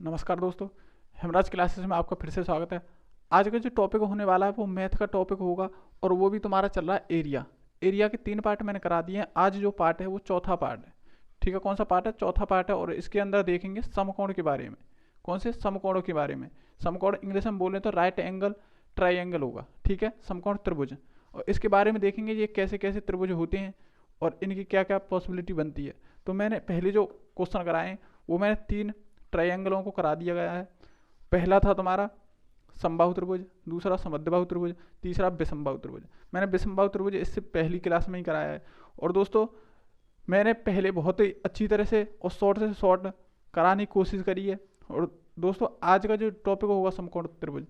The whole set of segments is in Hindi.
नमस्कार दोस्तों, हेमराज क्लासेस में आपका फिर से स्वागत है। आज का जो टॉपिक होने वाला है वो मैथ का टॉपिक होगा और वो भी तुम्हारा चल रहा है एरिया। एरिया के 3 पार्ट मैंने करा दिए हैं। आज जो पार्ट है वो चौथा पार्ट है। ठीक है, कौन सा पार्ट है? चौथा पार्ट है। और इसके अंदर देखेंगे समकोण के बारे में। कौन से समकोणों के बारे में? समकोण इंग्लिश में बोले तो राइट एंगल ट्राइंगल होगा। ठीक है, समकोण त्रिभुज। और इसके बारे में देखेंगे ये कैसे कैसे त्रिभुज होते हैं और इनकी क्या क्या पॉसिबिलिटी बनती है। तो मैंने पहले जो क्वेश्चन कराए हैं वो मैंने 3 ट्रायंगलों को करा दिया गया है। पहला था तुम्हारा समबाहु त्रिभुज, दूसरा समद्विबाहु त्रिभुज, तीसरा विषमबाहु त्रिभुज। मैंने विषमबाहु त्रिभुज इससे पहली क्लास में ही कराया है। और दोस्तों मैंने पहले बहुत ही अच्छी तरह से शॉर्ट कराने की कोशिश करी है। और दोस्तों आज का जो टॉपिक होगा समकोण त्रिभुज,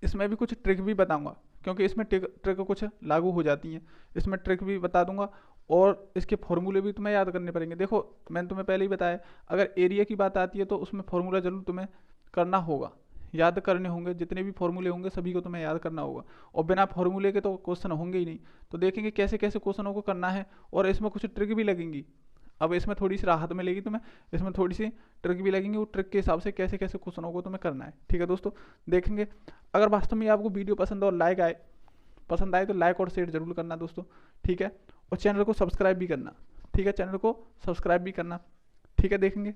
इसमें भी कुछ ट्रिक भी बताऊंगा क्योंकि इसमें ट्रिक कुछ लागू हो जाती हैं। इसमें ट्रिक भी बता दूंगा और इसके फॉर्मूले भी तुम्हें याद करने पड़ेंगे। देखो मैंने तुम्हें पहले ही बताया, अगर एरिया की बात आती है तो उसमें फॉर्मूला जरूर तुम्हें करना होगा, याद करने होंगे। जितने भी फॉर्मूले होंगे सभी को तुम्हें याद करना होगा और बिना फॉर्मूले के तो क्वेश्चन होंगे ही नहीं। तो देखेंगे कैसे कैसे क्वेश्चनों को करना है और इसमें कुछ ट्रिक भी लगेंगी। अब इसमें थोड़ी सी राहत मिलेगी तुम्हें, इसमें थोड़ी सी ट्रिक भी लगेंगी। वो ट्रिक के हिसाब से कैसे कैसे क्वेश्चनों को तुम्हें करना है। ठीक है दोस्तों, देखेंगे। अगर वास्तव में आपको वीडियो पसंद आए तो लाइक और शेयर जरूर करना दोस्तों। ठीक है, और चैनल को सब्सक्राइब भी करना। ठीक है, चैनल को सब्सक्राइब भी करना। ठीक है, देखेंगे।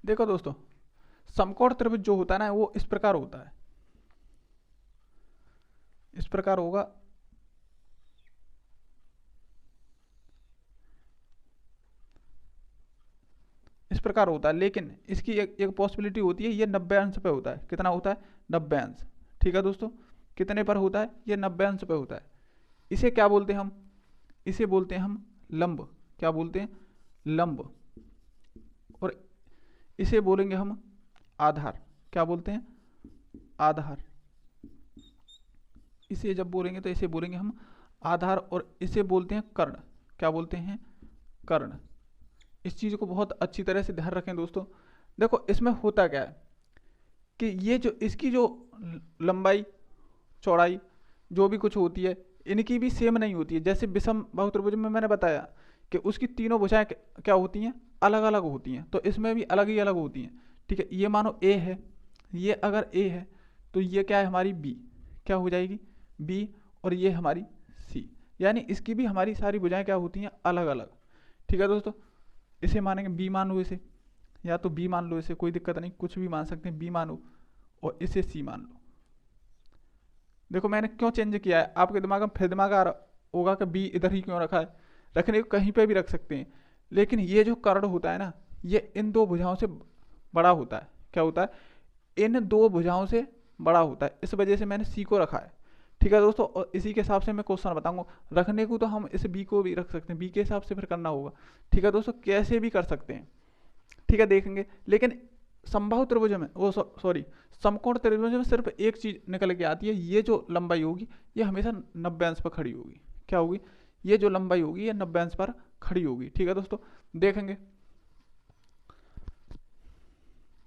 देखो दोस्तों, समकोण त्रिभुज जो होता है ना वो इस प्रकार होता है, इस प्रकार होगा। इस प्रकार होता है, लेकिन इसकी एक पॉसिबिलिटी होती है, ये 90 अंश पे होता है। कितना होता है? 90 अंश। ठीक है दोस्तों, कितने पर होता है? ये 90 अंश पे होता है। इसे क्या बोलते हैं हम? इसे बोलते हैं हम लंब। क्या बोलते हैं? लंब। और इसे बोलेंगे हम आधार। क्या बोलते हैं? आधार। इसे जब बोलेंगे तो इसे बोलेंगे हम आधार। और इसे बोलते हैं कर्ण। क्या बोलते हैं? कर्ण। इस चीज़ को बहुत अच्छी तरह से ध्यान रखें दोस्तों। देखो इसमें होता क्या है कि ये जो इसकी जो लंबाई चौड़ाई जो भी कुछ होती है इनकी भी सेम नहीं होती है। जैसे विषम बाहु त्रिभुज में मैंने बताया कि उसकी तीनों भुजाएं क्या होती हैं? अलग अलग होती हैं। तो इसमें भी अलग ही अलग होती हैं। ठीक है, ये मानो ए है, ये अगर ए है तो ये क्या है? हमारी बी। क्या हो जाएगी? बी। और ये हमारी सी। यानी इसकी भी हमारी सारी भुजाएं क्या होती हैं? अलग अलग। ठीक है दोस्तों, इसे मानेंगे बी मान लो, इसे या तो बी मान लो, इसे कोई दिक्कत नहीं, कुछ भी मान सकते हैं, बी मानो। और इसे सी मान लो। देखो मैंने क्यों चेंज किया है, आपके दिमाग में फिर दिमाग आ रहा होगा कि बी इधर ही क्यों रखा है। रखने को कहीं पे भी रख सकते हैं, लेकिन ये जो कर्ण होता है ना ये इन दो भुजाओं से बड़ा होता है। क्या होता है? इन दो भुजाओं से बड़ा होता है, इस वजह से मैंने सी को रखा है। ठीक है दोस्तों, और इसी के हिसाब से मैं क्वेश्चन बताऊंगा। रखने को तो हम इस बी को भी रख सकते हैं, बी के हिसाब से फिर करना होगा। ठीक है दोस्तों, कैसे भी कर सकते हैं। ठीक है, देखेंगे। लेकिन समबाहु त्रिभुज में वो सॉरी समकोण त्रिभुज में सिर्फ एक चीज निकल के आती है, ये जो लंबाई होगी ये हमेशा 90 अंश पर खड़ी होगी। क्या होगी? ये जो लंबाई होगी ये 90 अंश पर खड़ी होगी। ठीक है दोस्तों, देखेंगे।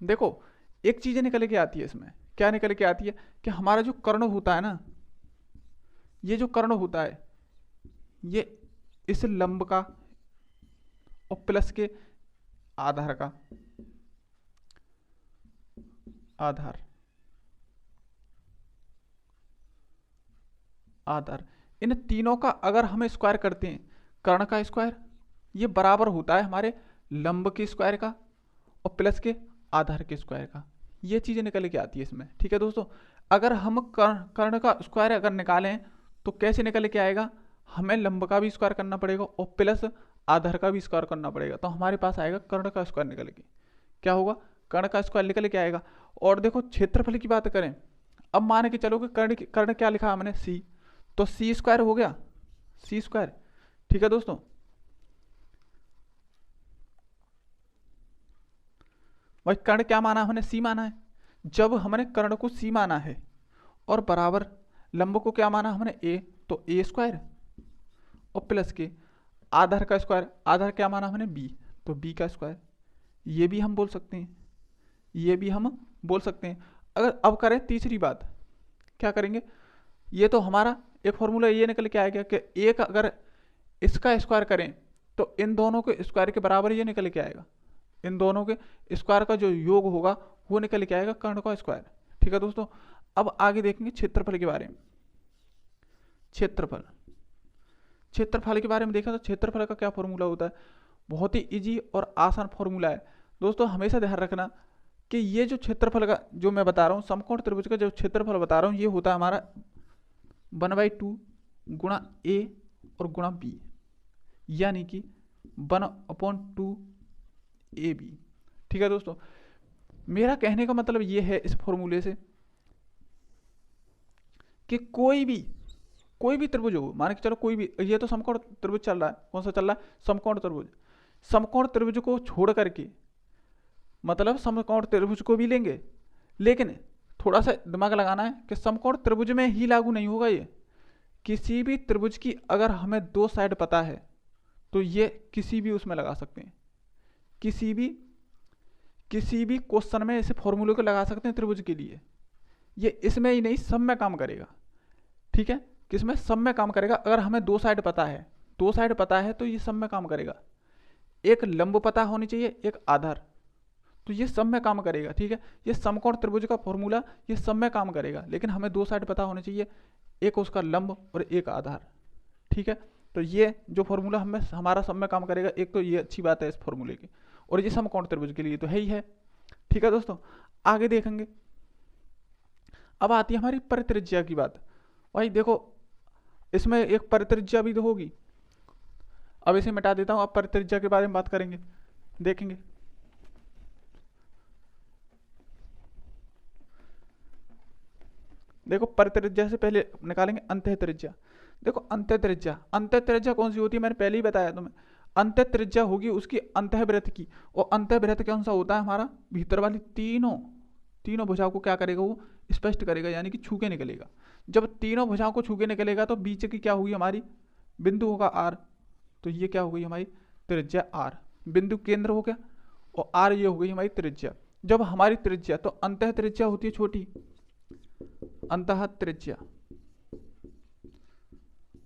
देखो एक चीज निकल के आती है इसमें, क्या निकल के आती है कि हमारा जो कर्ण होता है ना, ये जो कर्ण होता है ये इस लंब का और प्लस के आधार का, आधार आधार इन तीनों का अगर हम स्क्वायर करते हैं, कर्ण का स्क्वायर ये बराबर होता है हमारे लंब के स्क्वायर का और प्लस के आधार के स्क्वायर का। ये चीज़ें निकल के आती है इसमें। ठीक है दोस्तों, अगर हम कर्ण का स्क्वायर अगर निकालें तो कैसे निकल के आएगा? हमें लंब का भी स्क्वायर करना पड़ेगा और प्लस आधार का भी स्क्वायर करना पड़ेगा, तो हमारे पास आएगा कर्ण का स्क्वायर निकल के। क्या होगा? कर्ण का स्क्वायर निकल के आएगा। और देखो क्षेत्रफल की बात करें, अब मान के चलो कि कर्ण क्या लिखा हमने? सी। तो सी स्क्वायर हो गया, सी स्क्वायर। ठीक है दोस्तों, भाई कर्ण क्या माना हमने? सी माना है। जब हमने कर्ण को सी माना है और बराबर लंब को क्या माना हमने? ए, तो ए स्क्वायर और प्लस के आधार का स्क्वायर, आधार क्या माना हमने? बी, तो बी का स्क्वायर। ये भी हम बोल सकते हैं, ये भी हम बोल सकते हैं। अगर अब करें तीसरी बात, क्या करेंगे? ये तो हमारा एक फॉर्मूला ये निकल के आएगा कि एक अगर इसका स्क्वायर करें तो इन दोनों के स्क्वायर के बराबर ये निकल के आएगा। इन दोनों के स्क्वायर का जो योग होगा वो निकल के आएगा कर्ण का स्क्वायर। ठीक है दोस्तों, अब आगे देखेंगे क्षेत्रफल के बारे में। क्षेत्रफल क्षेत्रफल के बारे में देखा तो क्षेत्रफल का क्या फॉर्मूला होता है, बहुत ही इजी और आसान फॉर्मूला है दोस्तों। हमेशा ध्यान रखना कि ये जो क्षेत्रफल का जो मैं बता रहा हूँ, समकोण त्रिभुज का जो क्षेत्रफल बता रहा हूँ, ये होता है हमारा 1/2 गुणा ए और गुणा बी, यानी कि 1/2 ए बी। ठीक है दोस्तों, मेरा कहने का मतलब ये है इस फॉर्मूले से कि कोई भी त्रिभुज हो, मान के चलो कोई भी, ये तो समकोण त्रिभुज चल रहा है, कौन सा चल रहा है, समकोण त्रिभुज। समकोण त्रिभुज को छोड़ करके, मतलब समकोण त्रिभुज को भी लेंगे, लेकिन थोड़ा सा दिमाग लगाना है कि समकोण त्रिभुज में ही लागू नहीं होगा ये। किसी भी त्रिभुज की अगर हमें 2 साइड पता है तो ये किसी भी उसमें लगा सकते हैं, किसी भी क्वेश्चन में इसे फॉर्मूले को लगा सकते हैं त्रिभुज के लिए। ये इसमें ही नहीं, सब में काम करेगा। ठीक है, किसमें, सब में काम करेगा। अगर हमें 2 साइड पता है, 2 साइड पता है तो ये सब में काम करेगा। एक लंब पता होनी चाहिए, एक आधार, तो ये सब में काम करेगा। ठीक है, ये समकोण त्रिभुज का फॉर्मूला ये सब में काम करेगा, लेकिन हमें 2 साइड पता होनी चाहिए, एक उसका लंब और एक आधार। ठीक है, तो ये जो फॉर्मूला हमें हमारा सब में काम करेगा, एक तो ये अच्छी बात है इस फॉर्मूले की, और ये समकोण त्रिभुज के लिए तो है ही है। ठीक है दोस्तों, आगे देखेंगे। अब आती है हमारी परित्रिज्या की बात। भाई देखो, इसमें एक परित्रिज्या भी तो होगी। अब इसे मिटा देता हूं, अब परित्रिज्या के बारे में बात करेंगे, देखेंगे। देखो, परित्रिज्या से पहले निकालेंगे अंतः त्रिज्या। देखो, अंतः त्रिज्या कौन सी होती है, मैंने पहले ही बताया तुम्हें। अंतः त्रिज्या होगी उसकी अंतःवृत्त की, और अंतःवृत्त कौन सा होता है हमारा, भीतर वाली तीनों भुजाओं को क्या करेगा, वो स्पष्ट करेगा, यानी कि छू के निकलेगा। जब तीनों भुजाओं को छू के निकलेगा तो बीच की क्या होगी हमारी, बिंदु होगा आर, तो ये क्या हो गई हमारी त्रिज्या आर, बिंदु केंद्र हो गया, और आर ये हो गई हमारी त्रिज्या। जब हमारी त्रिज्या, तो अंतः त्रिज्या होती है छोटी, अंतः त्रिज्या।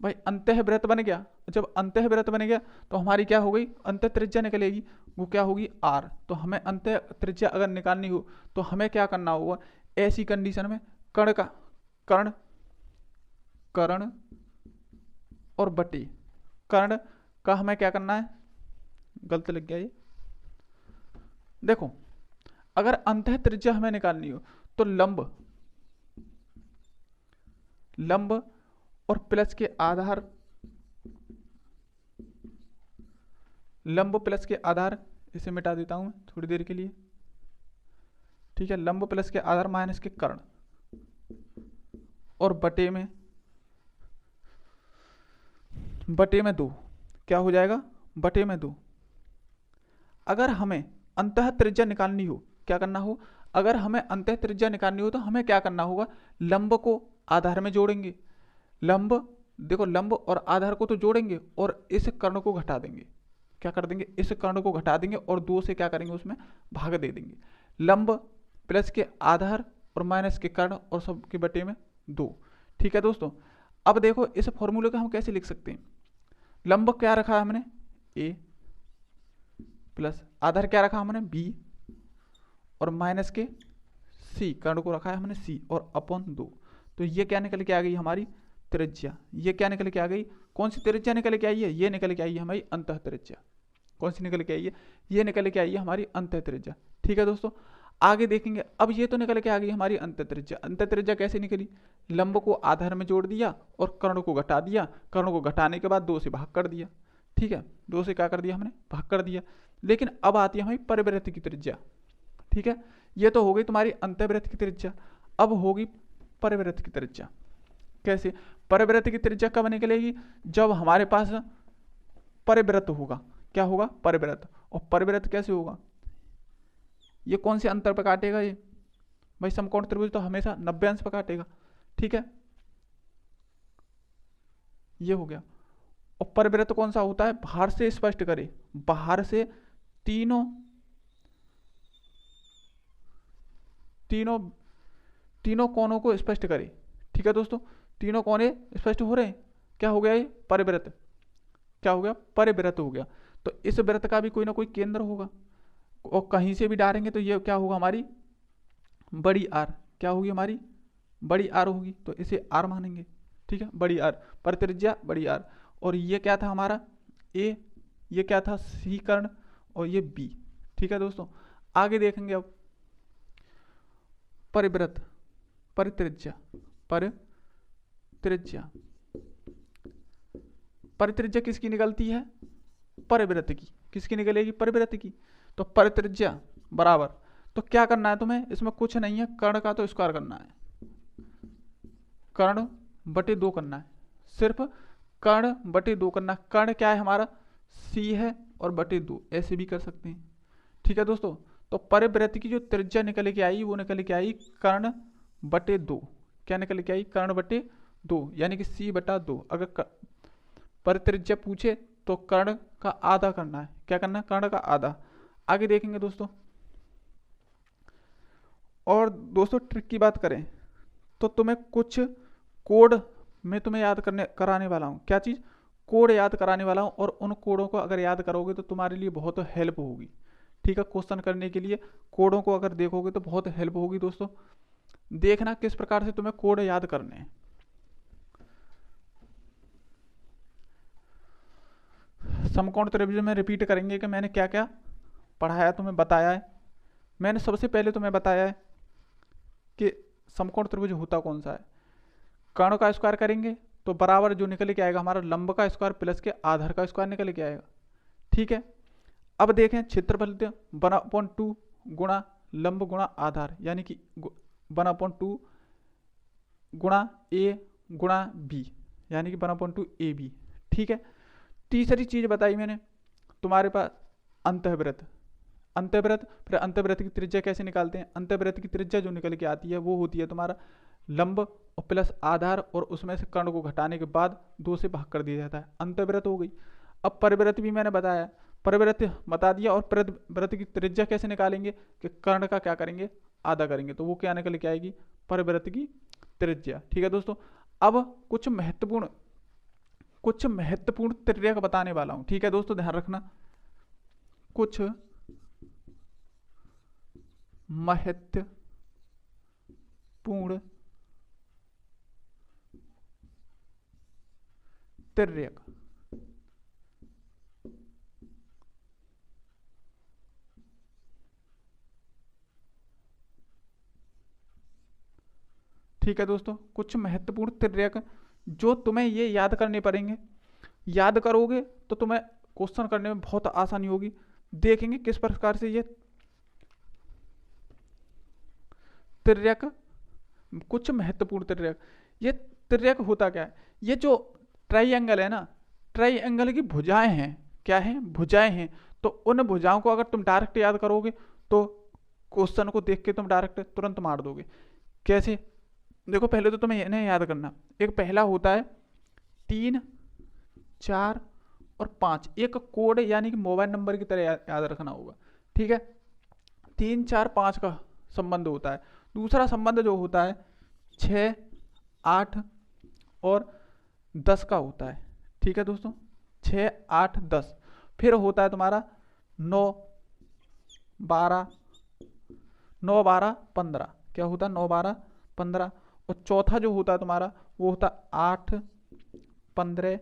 भाई अंतःवृत्त बन गया, जब अंतःवृत्त बन गया तो हमारी क्या हो गई, अंतः त्रिज्या निकलेगी, वो क्या होगी आर। तो हमें अंतः त्रिज्या अगर निकालनी हो तो हमें क्या करना होगा, ऐसी कंडीशन में कर्ण और बटे कर्ण का हमें क्या करना है, गलत लग गया ये। देखो, अगर अंतः त्रिज्या हमें निकालनी हो तो लंब और प्लस के आधार, लंब प्लस के आधार, इसे मिटा देता हूं मैं थोड़ी देर के लिए। ठीक है, लंब प्लस के आधार माइनस के कर्ण, और बटे में 2, क्या हो जाएगा, बटे में 2। अगर हमें अंतः त्रिज्या निकालनी हो, क्या करना हो, अगर हमें अंतः त्रिज्या निकालनी हो तो हमें क्या करना होगा, लंब को आधार में जोड़ेंगे। लंब, देखो लंब और आधार को तो जोड़ेंगे और इस कर्ण को घटा देंगे। क्या कर देंगे, इस कर्ण को घटा देंगे और 2 से क्या करेंगे, उसमें भाग दे देंगे। लंब प्लस के आधार और माइनस के कर्ण और सब के बटे में 2। ठीक है दोस्तों, अब देखो इस फॉर्मूले को हम कैसे लिख सकते हैं। लंब क्या रखा है हमने, a, प्लस आधार क्या रखा हमने, b, और माइनस के c, कर्ण को रखा है हमने c, और अपॉन 2। तो ये क्या निकल के आ गई हमारी त्रिज्या। ये क्या निकल के आ गई, कौन सी त्रिज्या निकल के आई है, ये निकल के आई है हमारी अंतः त्रिज्या। कौन सी निकल के आई है, ये निकल के आई है हमारी अंतः त्रिज्या। ठीक है दोस्तों, आगे देखेंगे। अब ये तो निकल के आ गई हमारी अंतः त्रिज्या। अंतः त्रिज्या कैसे निकली, लंब को आधार में जोड़ दिया और कर्ण को घटा दिया, कर्ण को घटाने के बाद 2 से भाग कर दिया। ठीक है, 2 से क्या कर दिया हमने, भाग कर दिया। लेकिन अब आती है हमारी परिवृत्त की त्रिज्या। ठीक है, ये तो हो गई तुम्हारी अंतःवृत्त की त्रिज्या। अब होगी परिवृत्त की त्रिज्या। कैसे, परिवृत्त की त्रिज्या कब निकलेगी, जब हमारे पास परिवृत्त होगा। क्या होगा, परिवृत्त। और परिवृत्त कैसे होगा, ये कौन से अंतर पर काटेगा, ये भाई समकोण त्रिभुज तो हमेशा 90 अंश पर काटेगा। ठीक है, ये हो गया। और परिवृत्त कौन सा होता है, बाहर से स्पष्ट करे, बाहर से तीनों कोनों को स्पष्ट करे। ठीक है दोस्तों, तीनों कोने स्पष्ट हो रहे हैं, क्या हो गया ये परिवृत्त। क्या हो गया, परिवृत्त हो गया। तो इस वृत्त का भी कोई ना कोई केंद्र होगा, और कहीं से भी डालेंगे तो ये क्या होगा, हमारी बड़ी आर क्या होगी, हमारी बड़ी आर होगी, तो इसे आर मानेंगे। ठीक है, बड़ी आर, परित्रिज्या बड़ी आर। और ये क्या था हमारा ए, ये क्या था सी कर्ण, और ये बी। ठीक है दोस्तों, आगे देखेंगे अब परिवृत्त, परित्रिज्या, परित्रिज्या, परित्रिज्या किसकी निकलती है, परिवृत्त की। किसकी निकलेगी, परिवृत्त की। तो परित्रिज्या बराबर, तो क्या करना है तुम्हें, इसमें कुछ नहीं है, कर्ण का तो स्क्वायर करना है, कर्ण बटे 2 करना है, सिर्फ कर्ण बटे 2 करना है। कर्ण क्या है हमारा, सी है, और बटे 2 ऐसे भी कर सकते हैं। ठीक है दोस्तों, तो परिवृत्त की जो त्रिज्या निकल के आई वो निकल के आई कर्ण बटे 2। क्या निकल के आई, कर्ण बटे 2, यानी कि सी बटा 2। अगर परित्रिज्या पूछे तो कर्ण का आधा करना है। क्या करना है, कर्ण का आधा। आगे देखेंगे दोस्तों। और दोस्तों ट्रिक की बात करें तो तुम्हें कुछ कोड में तुम्हें याद कराने वाला हूँ। क्या चीज़, कोड याद कराने वाला हूँ, और उन कोडों को अगर याद करोगे तो तुम्हारे लिए बहुत हेल्प होगी। ठीक है, क्वेश्चन करने के लिए कोडों को अगर देखोगे तो बहुत हेल्प होगी। दोस्तों देखना किस प्रकार से तुम्हें कोड याद करने हैं। समकोण त्रिभुज में रिपीट करेंगे कि मैंने क्या क्या पढ़ाया, तुम्हें बताया है। मैंने सबसे पहले तुम्हें बताया है कि समकोण त्रिभुज होता कौन सा है। कर्ण का स्क्वायर करेंगे तो बराबर जो निकल के आएगा हमारा लंब का स्क्वायर प्लस के आधार का स्क्वायर निकल के आएगा। ठीक है, अब देखें क्षेत्रफल 1/2 गुणा लंब गुणा आधार, यानी कि 1/2 गुणा ए गुणा बी, यानी कि 1/2 ए बी। ठीक है, तीसरी चीज बताई मैंने तुम्हारे पास अंतःवृत्त, अंतःवृत्त। फिर अंतःवृत्त की त्रिज्या कैसे निकालते हैं, अंतःवृत्त की त्रिज्या जो निकल के आती है वो होती है तुम्हारा लंब और प्लस आधार, और उसमें से कर्ण को घटाने के बाद 2 से भाग कर दिया जाता है, अंतःवृत्त हो गई। अब परिवृत्त भी मैंने बताया, परिवृत्त बता दिया। और परिवृत्त की त्रिज्या कैसे निकालेंगे कि कर्ण का क्या करेंगे, आधा करेंगे, तो वो क्या निकल के आएगी, परिवृत्त की त्रिज्या। ठीक है दोस्तों, अब कुछ महत्वपूर्ण त्रिज्या बताने वाला हूं। ठीक है दोस्तों, ध्यान रखना, कुछ महत्वपूर्ण तिर्यक। ठीक है दोस्तों, कुछ महत्वपूर्ण तिर्यक जो तुम्हें ये याद करने पड़ेंगे। याद करोगे तो तुम्हें क्वेश्चन करने में बहुत आसानी होगी। देखेंगे किस प्रकार से ये तिर्यक, कुछ महत्वपूर्ण तिर्यक। ये तिर्यक होता क्या है, ये जो ट्राइंगल है ना, ट्राइंगल की भुजाएं हैं, क्या है, भुजाएं हैं। तो उन भुजाओं को अगर तुम डायरेक्ट याद करोगे तो क्वेश्चन को देख के तुम डायरेक्ट तुरंत मार दोगे। कैसे, देखो पहले तो तुम्हें इन्हें याद करना। एक पहला होता है 3, 4 और 5, एक कोड यानी कि मोबाइल नंबर की तरह याद रखना होगा। ठीक है, 3, 4, 5 का संबंध होता है। दूसरा संबंध जो होता है 6, 8 और 10 का होता है। ठीक है दोस्तों, 6, 8, 10। फिर होता है तुम्हारा 9, 12, 9, 12, 15। क्या होता है, 9, 12, 15। और चौथा जो होता है तुम्हारा वो होता है 8, 15,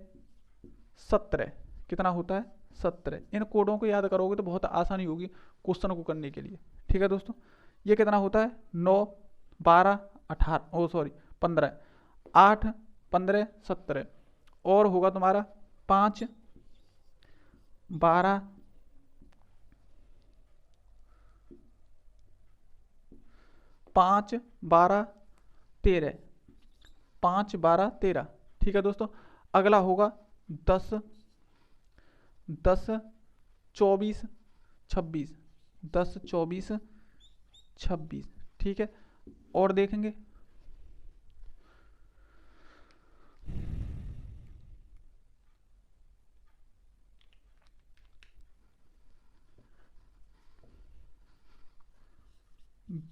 17। कितना होता है, 17। इन कोडों को याद करोगे तो बहुत आसानी होगी क्वेश्चन को करने के लिए। ठीक है दोस्तों, ये कितना होता है, 9, 12, 18, 15, 8, 15, 17। और होगा तुम्हारा 5, 12, 5, 12, 13, 5, 12, 13। ठीक है दोस्तों, अगला होगा 10, 10, 24, 26, 10, 24, 26। ठीक है, और देखेंगे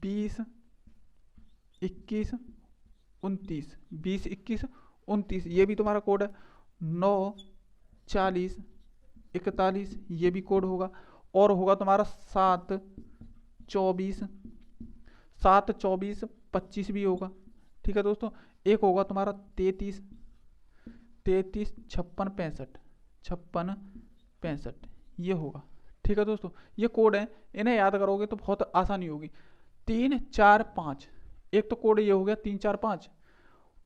बीस, 21, 29, 20, 21, 29, ये भी तुम्हारा कोड है। 9, 40, 41, ये भी कोड होगा। और होगा तुम्हारा 7 24, 7 24 25 भी होगा। ठीक है दोस्तों, एक होगा तुम्हारा 33 33 56 65, 56 65 ये होगा। ठीक है दोस्तों, ये कोड है, इन्हें याद करोगे तो बहुत आसानी होगी। 3 4 5, एक तो कोड ये हो गया 3 4 5,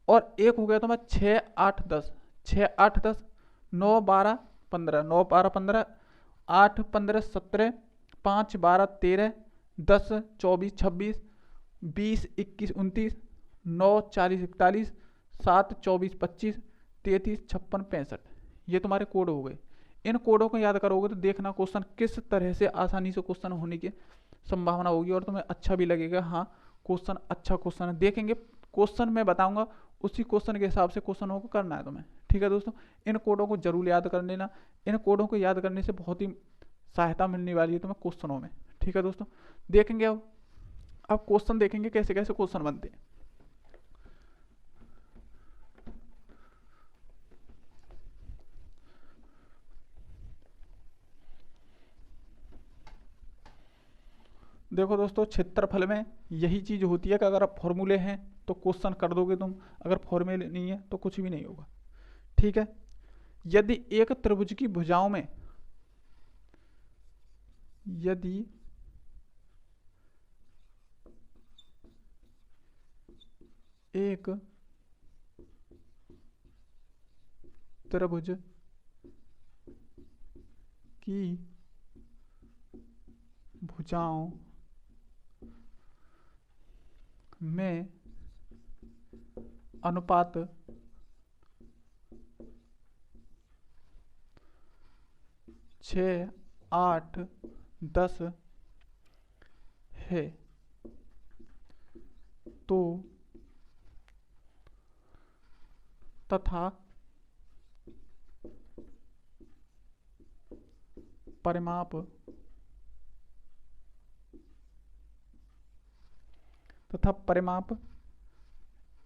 और एक हो गया तुम्हारा 6 8 10, 6 8 10 9 12 15, 9 12 15 8 15 17 5 12 13 10 24 26 20 21 29 9 40 41 7 24 25 33 56 65, ये तुम्हारे कोड हो गए। इन कोडों को याद करोगे तो देखना क्वेश्चन किस तरह से आसानी से क्वेश्चन होने की संभावना होगी, और तुम्हें अच्छा भी लगेगा। हाँ, क्वेश्चन अच्छा क्वेश्चन है, देखेंगे क्वेश्चन मैं बताऊंगा, उसी क्वेश्चन के हिसाब से क्वेश्चनों को करना है तुम्हें। ठीक है दोस्तों, इन कोडों को जरूर याद कर लेना, इन कोडों को याद करने से बहुत ही सहायता मिलने वाली है तुम्हें क्वेश्चनों में। ठीक है दोस्तों, देखेंगे अब क्वेश्चन देखेंगे कैसे कैसे क्वेश्चन बनते हैं। देखो दोस्तों, क्षेत्रफल में यही चीज होती है कि अगर आप फॉर्मूले हैं तो क्वेश्चन कर दोगे तुम, अगर फॉर्मूले नहीं है तो कुछ भी नहीं होगा। ठीक है, यदि एक त्रिभुज की भुजाओं में, यदि एक त्रिभुज की भुजाओं में अनुपात 6 8 10 है तो तथा परिमाप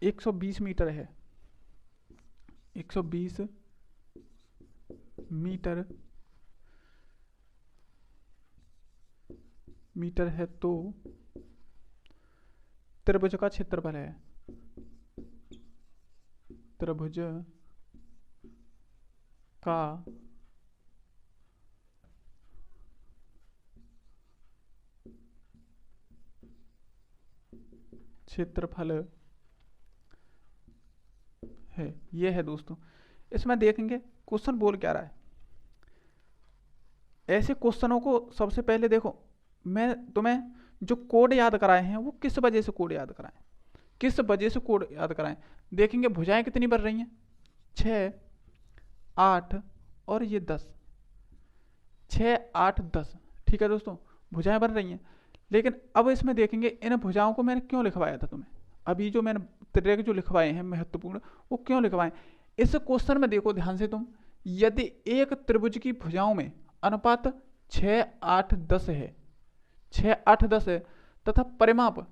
120 मीटर है, 120 मीटर है तो त्रिभुज का क्षेत्रफल है, त्रिभुज का क्षेत्रफल है। ये है दोस्तों, इसमें देखेंगे क्वेश्चन बोल क्या रहा है। ऐसे क्वेश्चनों को सबसे पहले देखो, मैं तुम्हें जो कोड याद कराए हैं वो किस वजह से कोड याद कराएं, किस वजह से कोड याद कराएं। देखेंगे भुजाएं कितनी बढ़ रही हैं, 6 8 और ये 10, 6 8 10। ठीक है दोस्तों, भुजाएं बढ़ रही हैं, लेकिन अब इसमें देखेंगे इन भुजाओं को मैंने क्यों लिखवाया था तुम्हें, अभी जो मैंने त्रिरेख जो लिखवाए हैं महत्वपूर्ण, वो क्यों लिखवाए। इस क्वेश्चन में देखो ध्यान से तुम, यदि एक त्रिभुज की भुजाओं में अनुपात 6 8 10 है, 6 8 10 है, तथा परिमाप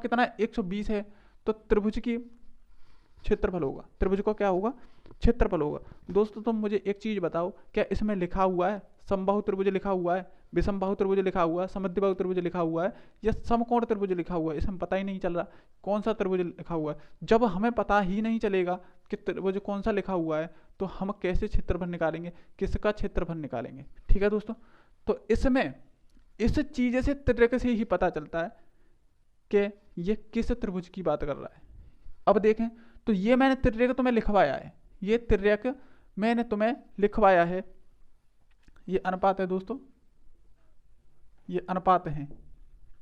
कितना है 120 है, तो त्रिभुज की क्षेत्रफल होगा, त्रिभुज का क्या होगा, क्षेत्रफल होगा। दोस्तों तुम मुझे एक चीज बताओ, क्या इसमें लिखा हुआ है समबाहु त्रिभुज लिखा हुआ है, विषमबाहु त्रिभुज लिखा हुआ है, समद्विबाहु त्रिभुज लिखा हुआ है, या समकोण त्रिभुज लिखा हुआ है। इसमें पता ही नहीं चल रहा कौन सा त्रिभुज लिखा हुआ है। जब हमें पता ही नहीं चलेगा कि त्रिभुज कौन सा लिखा हुआ है, तो हम कैसे क्षेत्रफल निकालेंगे, किसका क्षेत्रफल निकालेंगे। ठीक है दोस्तों, तो इसमें इस चीज से त्रिरेख से ही पता चलता है कि ये किस त्रिभुज की बात कर रहा है। अब देखें तो ये मैंने त्रिरेख तुम्हें लिखवाया है, ये त्रिरेख मैंने तुम्हें लिखवाया है, ये अनुपात है दोस्तों, ये अनुपात है,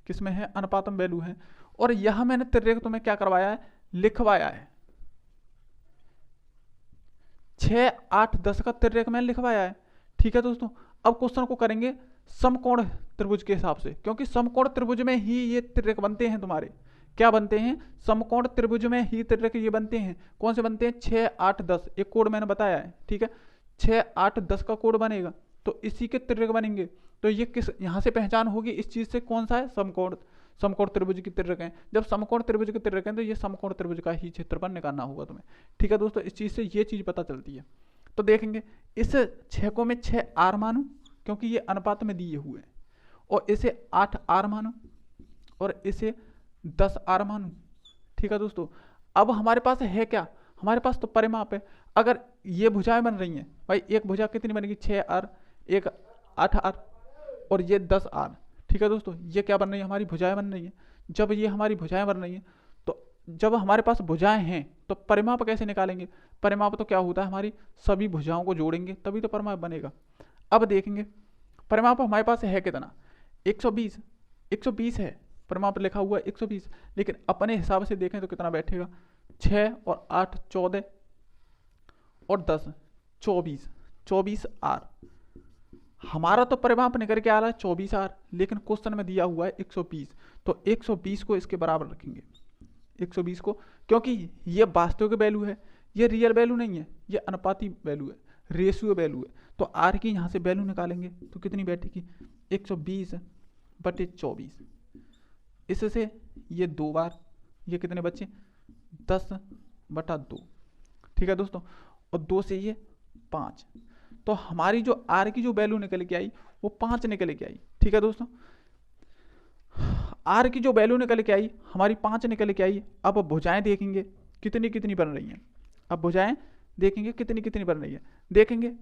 किसमें है, अनुपातम वैल्यू है। और यहां मैंने त्रिरेख तुम्हें क्या करवाया है, लिखवाया है, 6 8 10 का त्रिरेख मैंने लिखवाया है। ठीक है दोस्तों, अब क्वेश्चन को करेंगे समकोण त्रिभुज के हिसाब से, क्योंकि समकोण त्रिभुज में ही ये त्रिरेख बनते हैं तुम्हारे। क्या बनते हैं, समकोण त्रिभुज में ही त्रिरेख ये बनते हैं। कौन से बनते हैं, 6 8 10, एक कोड मैंने बताया है। ठीक है, 6 8 10 का कोड बनेगा तो इसी के त्रिरेख बनेंगे। तो ये किस, यहां से पहचान होगी इस चीज से कौन सा है, समकोण त्रिभुज की त्रिरेख है। जब समकोण त्रिभुज की त्रिरेख है तो ये समकोण त्रिभुज का ही क्षेत्रफल निकालना होगा तुम्हें। ठीक है दोस्तों, इस चीज से ये चीज पता चलती है। तो देखेंगे इस 6 को मैं 6 आर मानूं क्योंकि ये अनुपात में दिए हुए हैं। और इसे 8R मानो और इसे 10R मानो। ठीक है दोस्तों, अब हमारे पास है क्या, हमारे पास तो परिमाप है। अगर ये भुजाएं बन रही हैं भाई, एक भुजा कितनी बनेगी 6R, एक 8R और ये 10R। ठीक है दोस्तों, ये क्या बन रही है, हमारी भुजाएं बन रही हैं। जब ये हमारी भुजाएं बन रही हैं तो जब हमारे पास भुजाएं हैं तो परिमाप कैसे निकालेंगे। परिमाप तो क्या होता है, हमारी सभी भुजाओं को जोड़ेंगे तभी तो परिमाप बनेगा। अब देखेंगे परिमाप हमारे पास है कितना, 120। 120 है परिमाप लिखा हुआ है 120, लेकिन अपने हिसाब से देखें तो कितना बैठेगा, 6 और 8 14 और 10 24, 24R। हमारा तो परिमाप निकल के आ रहा है 24R, लेकिन क्वेश्चन में दिया हुआ है 120, तो 120 को इसके बराबर रखेंगे। 120 को, क्योंकि ये वास्तविक वैल्यू है, ये रियल वैल्यू नहीं है, ये अनुपाती वैल्यू है, रेशियो वैल्यू है। तो R की यहाँ से वैल्यू निकालेंगे तो कितनी बैठेगी, 120/24। इससे ये 2 बार, ये कितने बच्चे 10/2। ठीक है दोस्तों, और 2 से ये 5, तो हमारी जो R की जो वैल्यू निकल के आई वो 5 निकल के आई। ठीक है दोस्तों, R की जो वैल्यू निकल के आई हमारी 5 निकल के आई। अब भुजाएं देखेंगे कितनी कितनी बन रही हैं, अब भुजाएं देखेंगे कितनी कितनी बन रही है। देखेंगे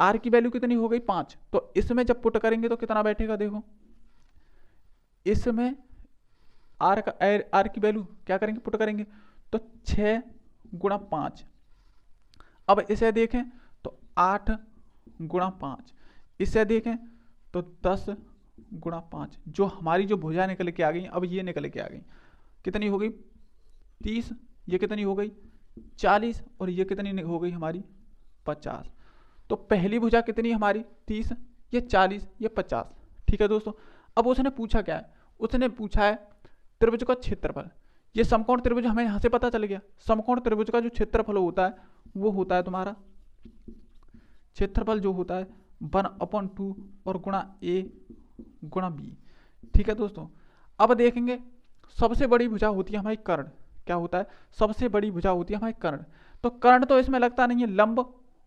R की वैल्यू कितनी हो गई 5, तो इसमें जब पुट करेंगे तो कितना बैठेगा, देखो इसमें R की वैल्यू क्या करेंगे, पुट करेंगे तो 6 × 5। अब इसे देखें तो 8 × 5, इसे देखें तो 10 × 5। जो हमारी जो भुजा निकल के आ गई, अब ये निकल के आ गई, कितनी हो गई 30, ये कितनी हो गई 40 और ये कितनी हो गई हमारी 50। तो पहली भुजा कितनी हमारी 30, ये 40, ये 50। ठीक है दोस्तों, अब उसने पूछा क्या है, उसने पूछा है त्रिभुज का क्षेत्रफल। ये समकोण त्रिभुज हमें यहाँ से पता चल गया। समकोण त्रिभुज का जो क्षेत्रफल होता है वो होता है तुम्हारा, क्षेत्रफल जो होता है 1/2 और गुणा A गुणा B। ठीक है दोस्तों, अब देखेंगे सबसे बड़ी भुजा होती है हमारी कर्ण। क्या होता है, सबसे बड़ी भुजा होती है हमारी कर्ण। तो कर्ण तो इसमें लगता नहीं है, लंब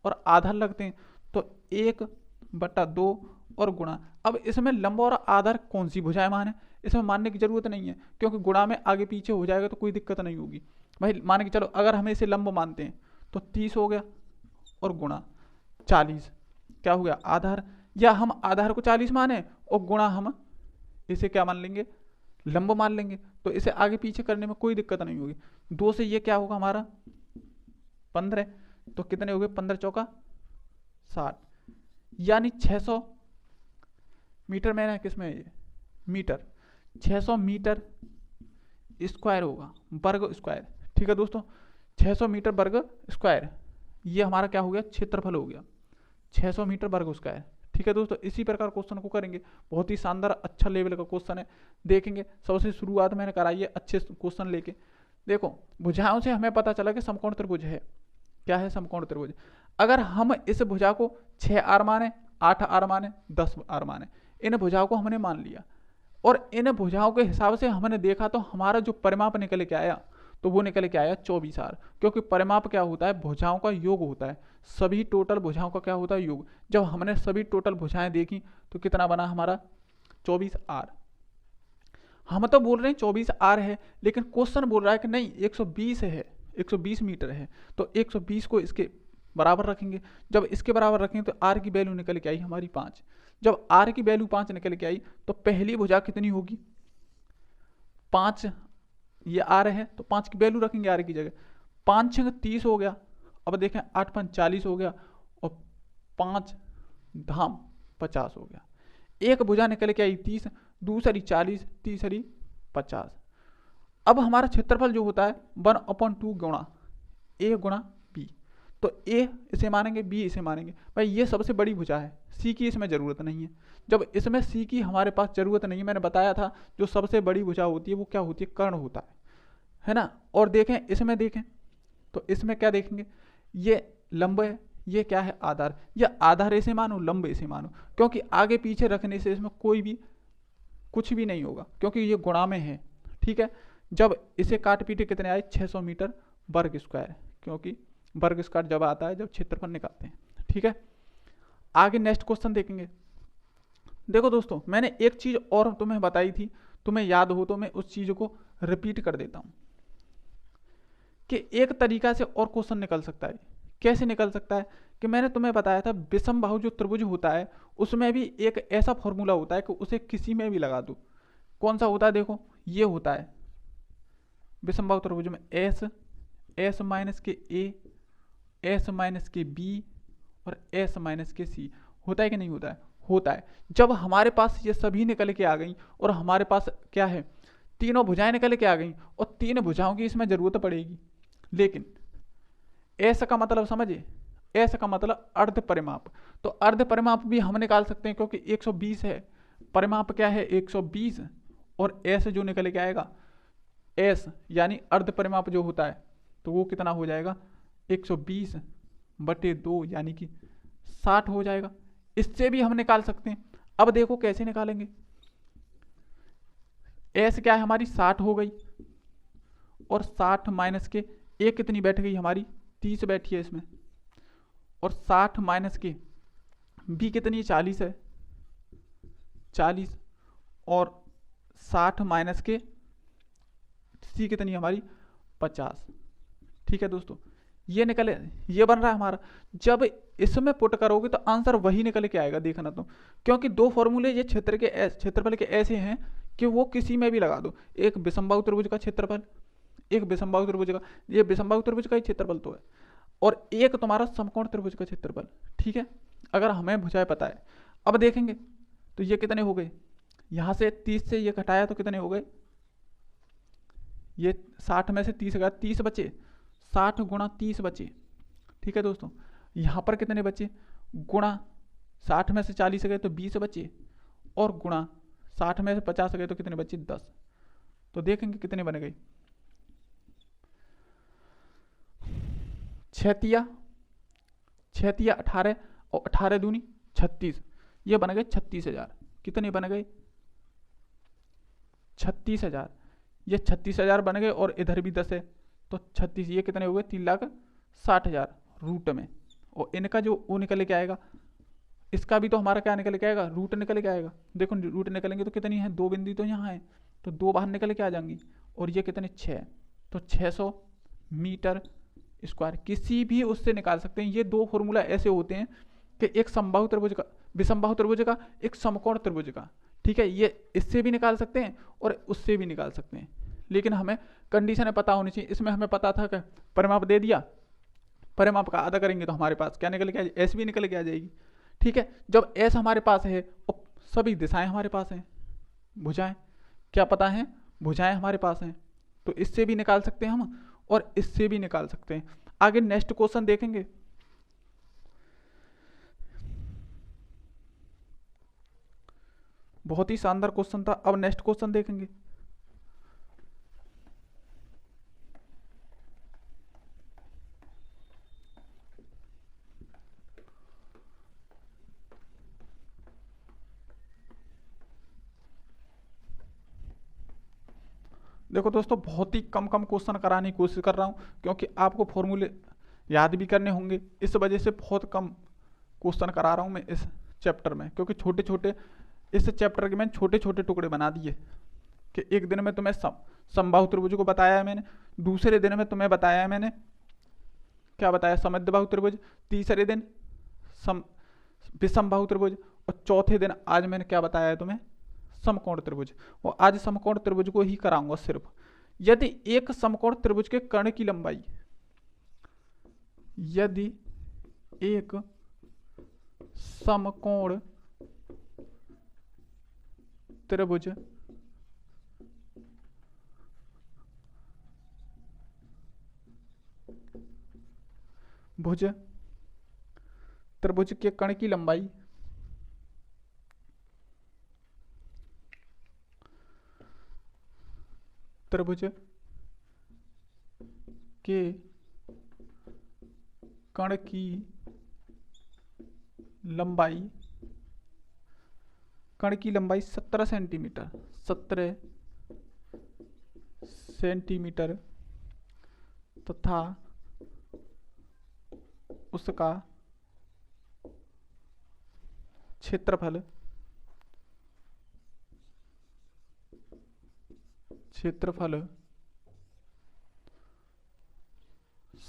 और आधार लगते हैं, तो 1/2 और गुणा। अब इसमें लंब और आधार कौन सी भुजाएं माने, इसमें मानने की जरूरत नहीं है, क्योंकि गुणा में आगे पीछे हो जाएगा तो कोई दिक्कत नहीं होगी। भाई मान के चलो अगर हमें इसे लंब मानते हैं तो 30 हो गया और गुणा 40 क्या हो गया आधार, या हम आधार को 40 माने और गुणा हम इसे क्या मान लेंगे, लंब मान लेंगे, तो इसे आगे पीछे करने में कोई दिक्कत नहीं होगी। 2 से ये क्या होगा हमारा 15, तो कितने हो गए 15 चौका 60, यानी 600 मीटर में, किसमें ये मीटर, 600 मीटर स्क्वायर होगा, वर्ग स्क्वायर। ठीक है दोस्तों, 600 मीटर वर्ग स्क्वायर, ये हमारा क्या हो गया क्षेत्रफल हो गया, 600 मीटर वर्ग स्क्वायर। ठीक है दोस्तों, इसी प्रकार क्वेश्चन को करेंगे, बहुत ही शानदार अच्छा लेवल का क्वेश्चन है। देखेंगे सबसे शुरुआत मैंने कराई है अच्छे क्वेश्चन लेके। देखो भुजाओं से हमें पता चला कि समकोण त्रिभुज है। क्या है समकोण त्रिभुज, अगर हम इस भुजा को 6R माने, 8R माने, 10R माने, इन भुजाओं को हमने मान लिया और इन भुजाओं के हिसाब से हमने देखा तो हमारा जो परिमाप निकल के आया तो वो निकल के आया 24R। क्योंकि परिमाप क्या होता है, भुजाओं का योग होता है, सभी टोटल भुजाओं का क्या होता है योग। जब हमने सभी टोटल भुजाएं देखी तो कितना बना हमारा 24R। हम तो बोल रहे हैं 24R है, लेकिन क्वेश्चन बोल रहा है कि नहीं 120 है, 120 मीटर है, तो 120 को इसके बराबर रखेंगे। जब इसके बराबर रखेंगे तो R की वैल्यू निकल के आई हमारी 5। जब R की वैल्यू 5 निकल के आई तो पहली भुजा कितनी होगी 5, ये R है तो 5 की वैल्यू रखेंगे R की जगह, 5 6 30 हो गया। अब देखें 8 5 40 हो गया और 5 धाम 50 हो गया। एक भुजा निकल के आई 30, दूसरी 40, तीसरी 50। अब हमारा क्षेत्रफल जो होता है 1/2 गुणा A गुणा B, तो A इसे मानेंगे, B इसे मानेंगे। भाई ये सबसे बड़ी भुजा है, C की इसमें ज़रूरत नहीं है। जब इसमें C की हमारे पास ज़रूरत नहीं है, मैंने बताया था जो सबसे बड़ी भुजा होती है वो क्या होती है, कर्ण होता है ना। और देखें इसमें देखें तो इसमें क्या देखेंगे, ये लंब है, ये क्या है आधार, ये आधार ऐसे मानो, लंब ऐसे मानो, क्योंकि आगे पीछे रखने से इसमें कोई भी कुछ भी नहीं होगा, क्योंकि ये गुणा में है। ठीक है, जब इसे काट पीटे कितने आए 600 मीटर वर्ग स्क्वायर, क्योंकि वर्ग स्क्वायर जब आता है जब क्षेत्रफल निकालते हैं। ठीक है, आगे नेक्स्ट क्वेश्चन देखेंगे। देखो दोस्तों, मैंने एक चीज और तुम्हें बताई थी, तुम्हें याद हो तो मैं उस चीज को रिपीट कर देता हूं कि एक तरीका से और क्वेश्चन निकल सकता है। कैसे निकल सकता है? कि मैंने तुम्हें बताया था विषम बाहु जो त्रिभुज होता है उसमें भी एक ऐसा फॉर्मूला होता है कि उसे किसी में भी लगा दो। कौन सा होता है? देखो, ये होता है विषम बाहु त्रिभुज में एस, एस माइनस के ए, एस माइनस के बी और एस माइनस के सी। होता है कि नहीं होता है? होता है। जब हमारे पास ये सभी निकल के आ गई और हमारे पास क्या है, तीनों भुजाएं निकल के आ गई और तीन भुजाओं की इसमें जरूरत पड़ेगी, लेकिन एस का मतलब समझे, एस का मतलब अर्ध परिमाप। तो अर्ध परिमाप भी हम निकाल सकते हैं क्योंकि 120 है, परिमाप क्या है 120, और एस जो निकल के आएगा एस यानी अर्ध परिमाप जो होता है तो वो कितना हो जाएगा 120 बटे 2 यानी कि 60 हो जाएगा। इससे भी हम निकाल सकते हैं। अब देखो कैसे निकालेंगे। एस क्या है हमारी 60 हो गई और 60 माइनस के ए कितनी बैठ गई हमारी 30 बैठी है इसमें, और 60 माइनस के बी कितनी है 40 है 40, और 60 माइनस के सी कितनी है हमारी 50। ठीक है दोस्तों, ये निकले, ये बन रहा है हमारा। जब इसमें पुट करोगे तो आंसर वही निकल के आएगा, देखना तुम। क्योंकि दो फॉर्मूले ये क्षेत्रफल के ऐसे हैं कि वो किसी में भी लगा दो। एक विषमबाहु त्रिभुज का क्षेत्रफल, एक विषमबाहु त्रिभुज का, ये विषमबाहु त्रिभुज का ही क्षेत्रफल तो है, और एक तुम्हारा समकोण त्रिभुज का क्षेत्रफल। ठीक है, अगर हमें भुजाएं पता है। अब देखेंगे तो ये कितने हो गए, यहां से 30 से ये घटाया तो कितने हो गए, ये 60 में से 30 गया, 30 बचे, 60 गुणा 30 बचे। ठीक है दोस्तों, यहां पर कितने बचे, गुणा 60 में से 40 गए तो 20 बचे, और गुणा 60 में से 50 गए तो कितने बचे 10। तो देखेंगे कितने बन गए, छतिया 18 और 18 दूनी 36, ये बन गए 36,000। कितने बन गए 36,000, ये 36,000 बन गए, और इधर भी 10 है तो 36, ये कितने हो गए 3,60,000 रूट में। और इनका जो वो निकल के आएगा, इसका भी तो हमारा क्या निकल के आएगा, रूट निकल के आएगा। देखो रूट निकलेंगे तो कितनी है, दो बिंदु तो यहाँ है तो दो बाहर निकल के आ जाएंगी, और ये कितने 6, तो 600 मीटर स्क्वायर किसी भी उससे निकाल सकते हैं। ये दो फॉर्मूला ऐसे होते हैं कि एक समबाहु त्रिभुज का, विषमबाहु त्रिभुज का, एक समकोण त्रिभुज का। ठीक है, ये इससे भी निकाल सकते हैं और उससे भी निकाल सकते हैं, लेकिन हमें कंडीशन पता होनी चाहिए। इसमें हमें पता था कि परिमाप दे दिया, परिमाप का आधा करेंगे तो हमारे पास क्या निकल के आ जाएगी, एस भी निकल के आ जाएगी। ठीक है, जब एस हमारे पास है और सभी दिशाएं हमारे पास हैं, भुजाएं क्या पता है, भुजाएं हमारे पास हैं, तो इससे भी निकाल सकते हैं हम और इससे भी निकाल सकते हैं। आगे नेक्स्ट क्वेश्चन देखेंगे। बहुत ही शानदार क्वेश्चन था। अब नेक्स्ट क्वेश्चन देखेंगे। देखो दोस्तों, बहुत ही कम कम क्वेश्चन कराने की कोशिश कर रहा हूँ क्योंकि आपको फॉर्मूले याद भी करने होंगे, इस वजह से बहुत कम क्वेश्चन करा रहा हूँ मैं इस चैप्टर में, क्योंकि छोटे छोटे इस चैप्टर के मैंने छोटे छोटे टुकड़े बना दिए कि एक दिन में तुम्हें समबाहु त्रिभुज को बताया है मैंने, दूसरे दिन में तुम्हें बताया है मैंने क्या बताया, समद्विबाहु त्रिभुज, तीसरे दिन सम विषमबाहु त्रिभुज, और चौथे दिन आज मैंने क्या बताया है तुम्हें, समकोण त्रिभुज। और आज समकोण त्रिभुज को ही कराऊंगा सिर्फ। यदि एक समकोण त्रिभुज के कर्ण की लंबाई, यदि एक समकोण त्रिभुज भुज त्रिभुज के कर्ण की लंबाई त्रिभुज के कर्ण की लंबाई, कर्ण की लंबाई 17 सेंटीमीटर, 17 सेंटीमीटर तथा उसका क्षेत्रफल क्षेत्रफल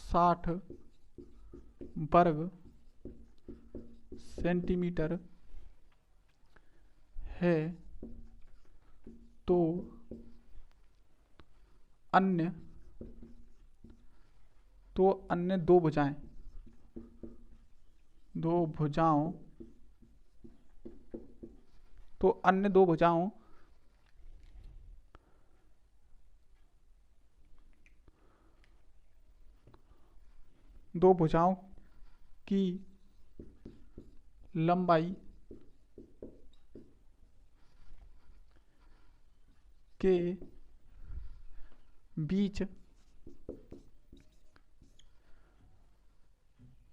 60 वर्ग सेंटीमीटर है तो अन्य दो भुजाएं, अन्य दो भुजाओं की लंबाई के बीच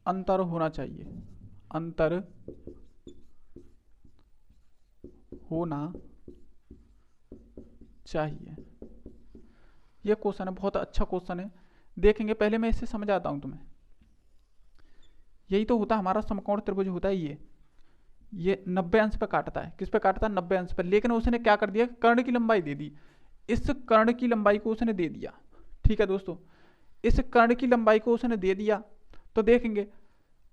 अंतर होना चाहिए, यह क्वेश्चन है, बहुत अच्छा क्वेश्चन है। देखेंगे, पहले मैं इससे समझाता हूं तुम्हें। यही तो होता है हमारा समकोण त्रिभुज, होता है ये 90 अंश पे काटता है। किस पे काटता है? 90 अंश पे। लेकिन उसने क्या कर दिया, कर्ण की लंबाई दे दी। इस कर्ण की लंबाई को उसने दे दिया, ठीक है दोस्तों, इस कर्ण की लंबाई को उसने दे दिया। तो देखेंगे,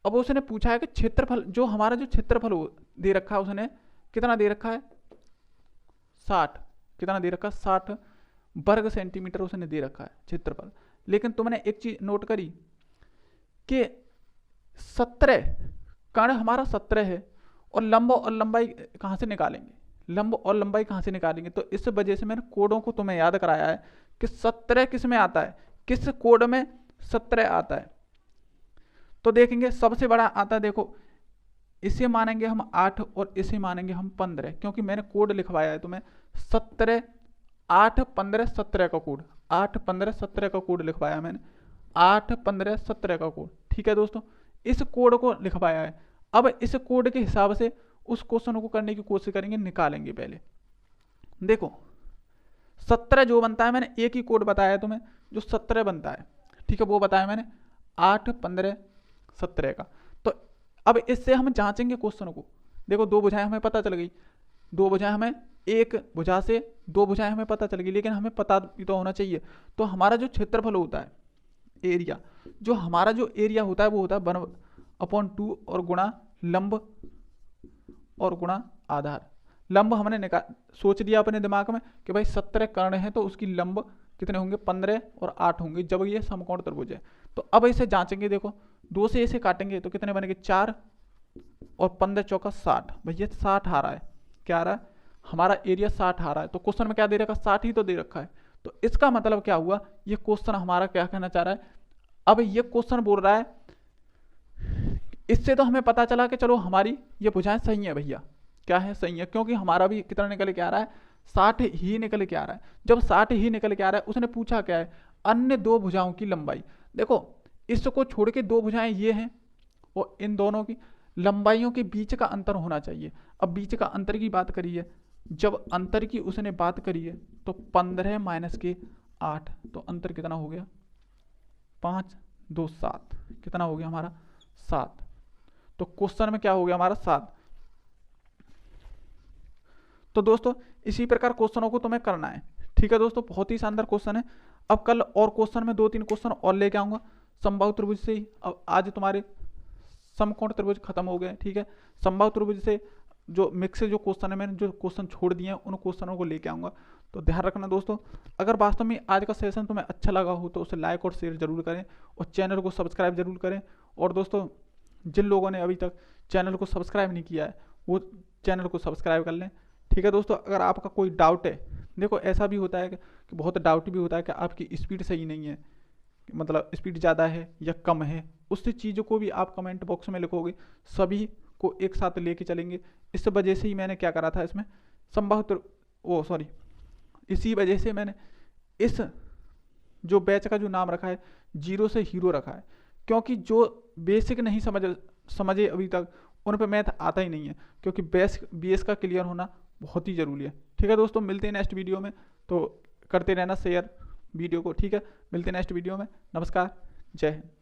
अब उसने पूछा है कि क्षेत्रफल, जो हमारा जो क्षेत्रफल दे रखा है, उसने कितना दे रखा है? 60। कितना दे रखा है? 60 वर्ग सेंटीमीटर उसने दे रखा है क्षेत्रफल। लेकिन तुमने एक चीज नोट करी कि 17 कर्ण हमारा 17 है, और लंब और लंबाई कहाँ से निकालेंगे? लंब और लंबाई कहाँ से निकालेंगे? तो इस वजह से मैंने कोडों को तुम्हें याद कराया है कि 17 किस में आता है, किस कोड में 17 आता है। तो देखेंगे, सबसे बड़ा आता है, देखो इसे मानेंगे हम 8 और इसे मानेंगे हम 15, क्योंकि मैंने कोड लिखवाया है तुम्हें 17, 8, 15, 17 का कोड, 8, 15, 17 का कोड लिखवाया मैंने, 8, 15, 17 का कोड, ठीक है दोस्तों, इस कोड को लिखवाया है। अब इस कोड के हिसाब से उस क्वेश्चन को करने की कोशिश करेंगे, निकालेंगे। पहले देखो 17 जो बनता है, मैंने एक ही कोड बताया है तुम्हें, जो 17 बनता है, ठीक है, वो बताया मैंने 8, 15, 17 का। तो अब इससे हम जांचेंगे क्वेश्चन को। देखो, दो भुजाएं हमें पता चल गई, दो भुजाएं हमें, एक भुजा से दो भुजाएं हमें पता चल गई, लेकिन हमें पता भी तो होना चाहिए। तो हमारा जो क्षेत्रफल होता है, एरिया, जो हमारा जो एरिया होता है वो होता है 1/2 और गुणा लंब और गुणा आधार। लंब हमने सोच लिया अपने दिमाग में कि भाई 17 कर्ण है, तो उसकी लंब कितने होंगे? 15 और 8 होंगे, जब ये समकोण त्रिभुज है। तो अब इसे जांचेंगे। देखो, 2 से इसे काटेंगे तो कितने बनेंगे? 4 और 15 चौका 60। भैया 60 आ रहा है, क्या आ रहा है? हमारा एरिया 60 आ रहा है। तो क्वेश्चन में क्या दे रखा है? 60 ही तो दे रखा है। तो इसका मतलब क्या हुआ? ये क्वेश्चन हमारा क्या कहना चाह रहा है? अब ये क्वेश्चन बोल रहा है, इससे तो हमें पता चला कि चलो हमारी ये भुजाएं सही है भैया। क्या है? सही है, क्योंकि हमारा भी कितना निकल के आ रहा है? 60 ही निकल के आ रहा है। जब 60 ही निकल के आ रहा है, उसने पूछा क्या है? अन्य दो भुजाओं की लंबाई। देखो, इसको छोड़ के दो भुजाएं ये हैं, और इन दोनों की लंबाइयों के बीच का अंतर होना चाहिए। अब बीच का अंतर की बात करी है, जब अंतर की उसने बात करी है, तो 15 माइनस के 8, तो अंतर कितना हो गया? 5, 2, 7। कितना हो गया हमारा? 7। तो क्वेश्चन में क्या हो गया हमारा? 7। तो दोस्तों, इसी प्रकार क्वेश्चनों को तुम्हें करना है, ठीक है दोस्तों, बहुत ही शानदार क्वेश्चन है। अब कल और क्वेश्चन में 2-3 क्वेश्चन और लेके आऊंगा समबाहु त्रिभुज से ही। अब आज तुम्हारे समकोण त्रिभुज खत्म हो गए, ठीक है। समबाहु त्रिभुज से जो मिक्स जो क्वेश्चन है, मैंने जो क्वेश्चन छोड़ दिए हैं, उन क्वेश्चनों को लेके आऊंगा। तो ध्यान रखना दोस्तों। अगर वास्तव में आज का सेशन तुम्हें अच्छा लगा हो तो उसे लाइक और शेयर जरूर करें, और चैनल को सब्सक्राइब जरूर करें। और दोस्तों, जिन लोगों ने अभी तक चैनल को सब्सक्राइब नहीं किया है, वो चैनल को सब्सक्राइब कर लें, ठीक है दोस्तों। अगर आपका कोई डाउट है, देखो ऐसा भी होता है कि बहुत डाउट भी होता है कि आपकी स्पीड सही नहीं है, मतलब स्पीड ज़्यादा है या कम है, उस चीज़ों को भी आप कमेंट बॉक्स में लिखोगे, सभी को एक साथ लेके चलेंगे। इस वजह से ही मैंने क्या करा था इसमें इसी वजह से मैंने इस जो बैच का जो नाम रखा है, 0 से हीरो रखा है, क्योंकि जो बेसिक नहीं समझे अभी तक, उन पर मैथ आता ही नहीं है, क्योंकि बेस का क्लियर होना बहुत ही ज़रूरी है, ठीक है दोस्तों। मिलते हैं नेक्स्ट वीडियो में, तो करते रहना शेयर वीडियो को, ठीक है। मिलते हैं नेक्स्ट वीडियो में। नमस्कार, जय हिंद।